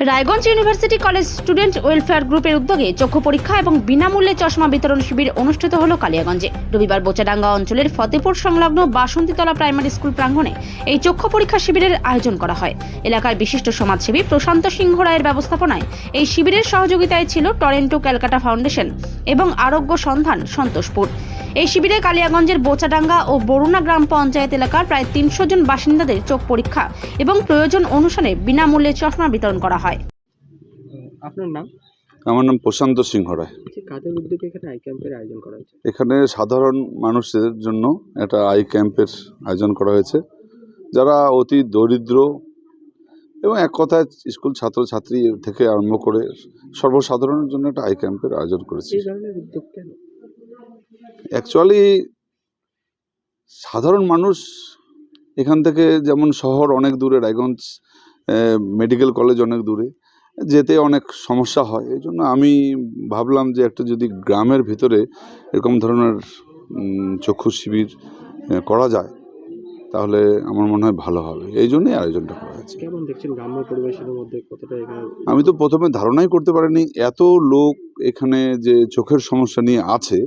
Raiganj university college student welfare গ্রুপের উদ্যোগে চক্ষু পরীক্ষা এবং বিনামূল্যে চশমা বিতরণ শিবির অনুষ্ঠিত হলো কালিয়াগঞ্জে। রবিবার বোচাডাঙ্গা অঞ্চলের ফতেপুর সংলগ্ন বাসন্তীতলা প্রাইমারি স্কুল প্রাঙ্গণে এই চক্ষু পরীক্ষা শিবিরের আয়োজন করা হয়। এলাকার বিশিষ্ট সমাজসেবী প্রশান্ত সিংহ রায়ের ব্যবস্থাপনায় এই শিবিরের সহযোগিতায় ছিল টরেন্টো ক্যালকাটা ফাউন্ডেশন এবং আরোগ্য সন্ধান সন্তোষপুর। এই শিবিরে কালিয়াগঞ্জের বোচাডাঙ্গা ও বরুণা গ্রাম পঞ্চায়েত এলাকার প্রায় 300 জন বাসিন্দাদের চোখ পরীক্ষা এবং প্রয়োজন অনুসারে বিনামূল্যে চশমা বিতরণ করা হয়। আপনার নাম? আমার নাম প্রশান্ত সিংহ রায়। কাদের উদ্যোগে এখানে আই ক্যাম্পের আয়োজন করা হয়েছে? এখানে সাধারণ মানুষের জন্য একটা আই ক্যাম্পের আয়োজন করা হয়েছে, যারা অতি দরিদ্র এবং এক কথায় স্কুল ছাত্রছাত্রী থেকে আরম্ভ করে সর্বসাধারণের জন্য একটা আই ক্যাম্পের আয়োজন করেছে। এই ধরনের উদ্যোগ কেন? অ্যাকচুয়ালি সাধারণ মানুষ এখান থেকে, যেমন শহর অনেক দূরে, রায়গঞ্জ মেডিকেল কলেজ অনেক দূরে, যেতে অনেক সমস্যা হয়। এই জন্য আমি ভাবলাম যে একটা যদি গ্রামের ভিতরে এরকম ধরনের চক্ষু শিবির করা যায় তাহলে আমার মনে হয় ভালো হবে। এই জন্যই আয়োজনটা করা হয়েছে। কেমন দেখছেন গ্রাম্য পরিবেশের মধ্যে কতটা এখানে? আমি তো প্রথমে ধারণাই করতে পারিনি এত লোক এখানে যে চোখের সমস্যা নিয়ে আছে,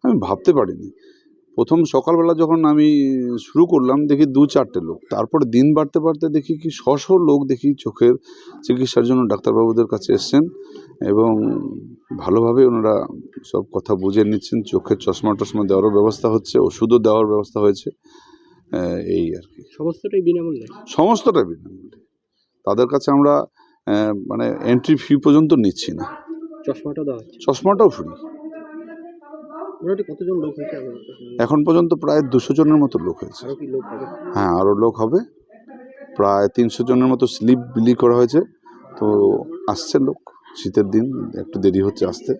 আমি ভাবতে পারিনি। প্রথম সকালবেলা যখন আমি শুরু করলাম দেখি 2-4টে লোক, তারপরে দিন বাড়তে বাড়তে দেখি কি 100 লোক দেখি চোখের চিকিৎসার জন্য ডাক্তারবাবুদের কাছে এসছেন এবং ভালোভাবে ওনারা সব কথা বুঝে নিচ্ছেন। চোখের চশমা টশমা দেওয়ারও ব্যবস্থা হচ্ছে, ওষুধও দেওয়ার ব্যবস্থা হয়েছে। এই আর কি, সমস্তটাই বিনামূল্যে? সমস্তটাই বিনামূল্যে। তাদের কাছে আমরা মানে এন্ট্রি ফি পর্যন্ত নিচ্ছি না। চশমাটা দেওয়া হচ্ছে? চশমাটাও ফ্রি। মোটামুটি কতজন লোক হয়েছে এখন পর্যন্ত প্রায় 200 জনের মতো লোক হয়েছে। আরো কি লোক হবে? হ্যাঁ, আরও লোক হবে। প্রায় 300 জনের মতো স্লিপ বিলি করা হয়েছে। তো আসছে লোক, শীতের দিন একটু দেরি হচ্ছে আসতে।